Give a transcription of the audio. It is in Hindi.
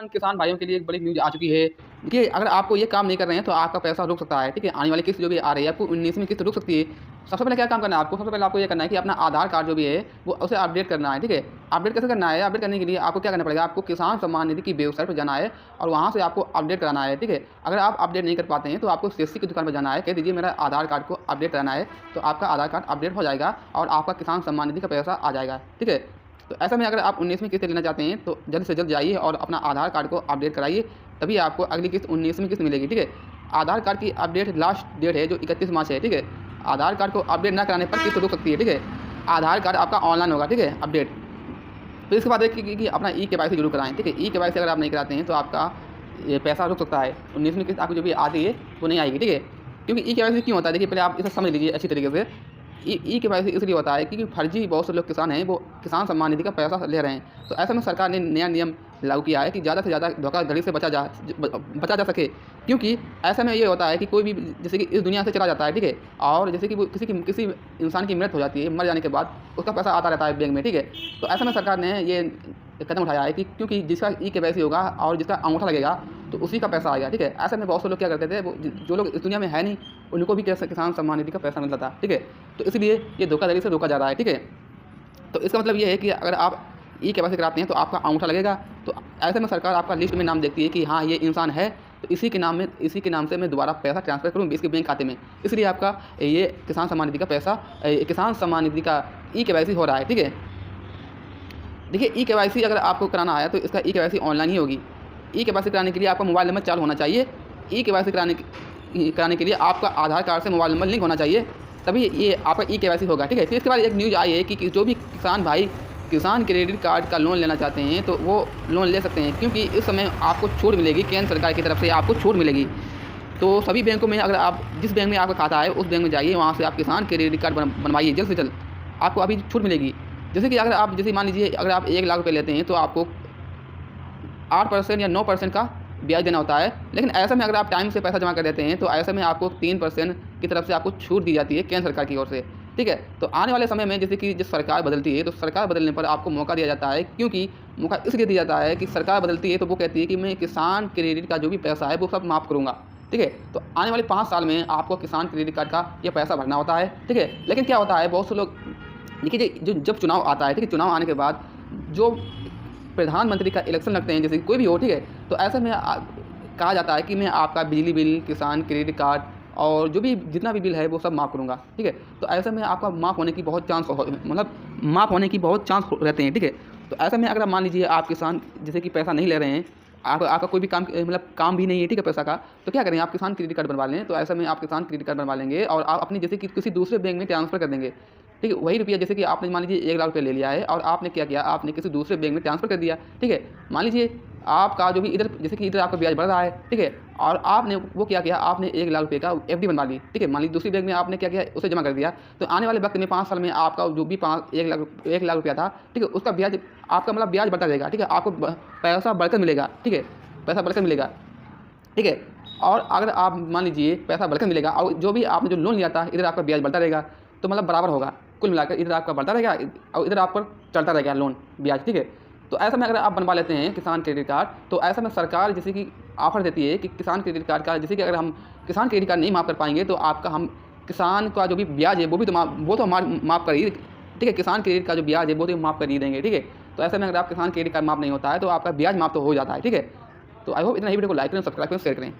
किसान भाइयों के लिए एक बड़ी न्यूज़ आ चुकी है। देखिए, अगर आपको ये काम नहीं कर रहे हैं तो आपका पैसा रुक सकता है, ठीक है? आने वाली किस्त जो भी आ रही है आपको 19वीं किस्त रुक सकती है। सबसे पहले क्या काम करना है आपको? सबसे पहले आपको ये करना है कि अपना आधार कार्ड जो भी है वो उसे अपडेट करना है, ठीक है? अपडेट कैसे करना है? अपडेट करने के लिए आपको क्या करना पड़ेगा? आपको किसान सम्मान निधि की वेबसाइट पर जाना है और वहाँ से आपको अपडेट कराना है, ठीक है? अगर आप अपडेट नहीं कर पाते हैं तो आपको सीएससी की दुकान पर जाना है, कह दीजिए मेरा आधार कार्ड को अपडेट कराना है, तो आपका आधार कार्ड अपडेट हो जाएगा और आपका किसान सम्मान निधि का पैसा आ जाएगा, ठीक है? तो ऐसा में अगर आप 19वीं किस्त लेना चाहते हैं तो जल्द से जल्द जाइए और अपना आधार कार्ड को अपडेट कराइए, तभी आपको अगली किस्त 19वीं किस्त मिलेगी, ठीक है? आधार कार्ड की अपडेट लास्ट डेट है जो 31 मार्च है, ठीक है? आधार कार्ड को अपडेट ना कराने पर किस्त रुक सकती है, ठीक है? आधार कार्ड आपका ऑनलाइन होगा, ठीक है? अपडेट। फिर इसके बाद देखिए कि अपना ई-केवाईसी जरूर कराएँ, ठीक है? ई-केवाईसी अगर आप नहीं कराते हैं तो आपका ये पैसा रुक सकता है। 19वीं किस्त आपकी जो भी आती है वो नहीं आएगी, ठीक है? क्योंकि ई-केवाईसी क्यों होता है? देखिए, पहले आप इसे समझ लीजिए अच्छी तरीके से। ई-केवाईसी इसलिए होता है क्योंकि फर्जी बहुत से लोग किसान हैं वो किसान सम्मान निधि का पैसा ले रहे हैं। तो ऐसे में सरकार ने नया नियम लागू किया है कि ज़्यादा से ज़्यादा धोखाधड़ी से बचा जा सके। क्योंकि ऐसे में ये होता है कि कोई भी जैसे कि इस दुनिया से चला जाता है, ठीक है? और जैसे कि वो किसी इंसान की मृत्यु हो जाती है, मर जाने के बाद उसका पैसा आता रहता है बैंक में, ठीक है? तो ऐसे में सरकार ने ये कदम उठाया है कि क्योंकि जिसका ई-केवाईसी होगा और जिसका अंगूठा लगेगा तो उसी का पैसा आएगा, ठीक है? ऐसे में बहुत से लोग क्या करते थे, वो जो लोग इस दुनिया में है नहीं उनको भी कैसे किसान सम्मान निधि का पैसा मिलता था, ठीक है? तो इसलिए ये धोखाधड़ी से रोका जा रहा है, ठीक है? तो इसका मतलब ये है कि अगर आप ई-केवाईसी कराते हैं तो आपका अंगूठा लगेगा, तो ऐसे में सरकार आपका लिस्ट में नाम देखती है कि हाँ, ये इंसान है, तो इसी के नाम से मैं दोबारा पैसा ट्रांसफ़र करूँ इसके बैंक खाते में। इसलिए आपका ये किसान सम्मान निधि का पैसा किसान सम्मान निधि का ई-केवाईसी हो रहा है, ठीक है? देखिए, ई-केवाईसी अगर आपको कराना है तो इसका ई-केवाईसी ऑनलाइन ही होगी। ई-केवाईसी कराने के लिए आपका मोबाइल नंबर चालू होना चाहिए। ई-केवाईसी कराने के लिए आपका आधार कार्ड से मोबाइल नंबर लिंक होना चाहिए, तभी ये आपका ई-केवाईसी होगा, ठीक है? फिर इसके बाद एक न्यूज़ आई है कि जो भी किसान भाई किसान क्रेडिट कार्ड का लोन लेना चाहते हैं तो वो लोन ले सकते हैं, क्योंकि इस समय आपको छूट मिलेगी, केंद्र सरकार की तरफ से आपको छूट मिलेगी। तो सभी बैंकों में अगर आप जिस बैंक में आपका खाता है उस बैंक में जाइए, वहाँ से आप किसान क्रेडिट कार्ड बनवाइए जल्द से जल्द, आपको अभी छूट मिलेगी। जैसे कि अगर आप जैसे मान लीजिए अगर आप 1 लाख रुपये लेते हैं तो आपको 8% या 9% का ब्याज देना होता है, लेकिन ऐसे में अगर आप टाइम से पैसा जमा कर देते हैं तो ऐसे में आपको 3% की तरफ से आपको छूट दी जाती है केंद्र सरकार की ओर से, ठीक है? तो आने वाले समय में जैसे कि जब सरकार बदलती है तो सरकार बदलने पर आपको मौका दिया जाता है, क्योंकि मौका इसलिए दिया जाता है कि सरकार बदलती है तो वो कहती है कि मैं किसान क्रेडिट का जो भी पैसा है वो सब माफ़ करूँगा, ठीक है? तो आने वाले 5 साल में आपको किसान क्रेडिट कार्ड का ये पैसा भरना होता है, ठीक है? लेकिन क्या होता है, बहुत से लोग देखिए जो जब चुनाव आता है, ठीक है? चुनाव आने के बाद जो प्रधानमंत्री का इलेक्शन लगते हैं, जैसे कोई भी हो, ठीक है? तो ऐसे में कहा जाता है कि मैं आपका बिजली बिल, किसान क्रेडिट कार्ड और जो भी जितना भी बिल है वो सब माफ़ करूँगा, ठीक है? तो ऐसे में आपका माफ़ होने की बहुत चांस माफ़ होने की बहुत चांस रहते हैं, ठीक है? तो ऐसे में अगर आप मान लीजिए आप किसान जैसे कि पैसा नहीं ले रहे हैं, आपका कोई भी काम भी नहीं है, ठीक है, पैसा का, तो क्या करें, आप किसान क्रेडिट कार्ड बनवा लें। तो ऐसे में आप किसान क्रेडिट कार्ड बनवा लेंगे और आप अपनी जैसे कि किसी दूसरे बैंक में ट्रांसफ़र कर देंगे, ठीक है? वही रुपया जैसे कि आपने मान लीजिए 1 लाख रुपये ले लिया है और आपने क्या किया, आपने किसी दूसरे बैंक में ट्रांसफ़र कर दिया, ठीक है? मान लीजिए आपका जो भी इधर जैसे कि इधर आपका ब्याज बढ़ रहा है, ठीक है? और आपने वो क्या किया, आपने 1 लाख रुपये का एफडी बनवा ली, ठीक है? मान लीजिए दूसरी बैंक में आपने क्या किया, उसे जमा कर दिया। तो आने वाले वक्त में 5 साल में आपका जो भी 1 लाख रुपया था, ठीक है? उसका ब्याज आपका ब्याज बढ़ता रहेगा, ठीक है? आपको पैसा बढ़कर मिलेगा, ठीक है? पैसा बढ़कर मिलेगा, ठीक है? और अगर आप मान लीजिए पैसा बढ़कर मिलेगा और जो भी आपने जो लोन लिया था इधर आपका ब्याज बढ़ता रहेगा, तो बराबर होगा। कुल मिलाकर इधर आपका बढ़ता रहेगा और इधर आप पर चलता रहेगा लोन ब्याज, ठीक है? तो ऐसा में अगर आप बनवा लेते हैं किसान क्रेडिट कार्ड, तो ऐसा में सरकार जैसे कि ऑफ़र देती है कि किसान क्रेडिट कार्ड का जैसे कि अगर हम किसान क्रेडिट कार्ड नहीं माफ़ कर पाएंगे तो आपका हम किसान का जो भी ब्याज है वो भी तो माफ़ कर ही, ठीक है? किसान क्रेडिट का जो ब्याज है वो तो माफ़ कर ही देंगे, ठीक है? तो ऐसे में अगर आप किसान क्रेडिट कार्ड माफ़ नहीं होता है तो आपका ब्याज माफ़ तो हो जाता है, ठीक है? तो आई होप इतना ही वीडियो को लाइक करें, सब्सक्राइब करें, शेयर करें।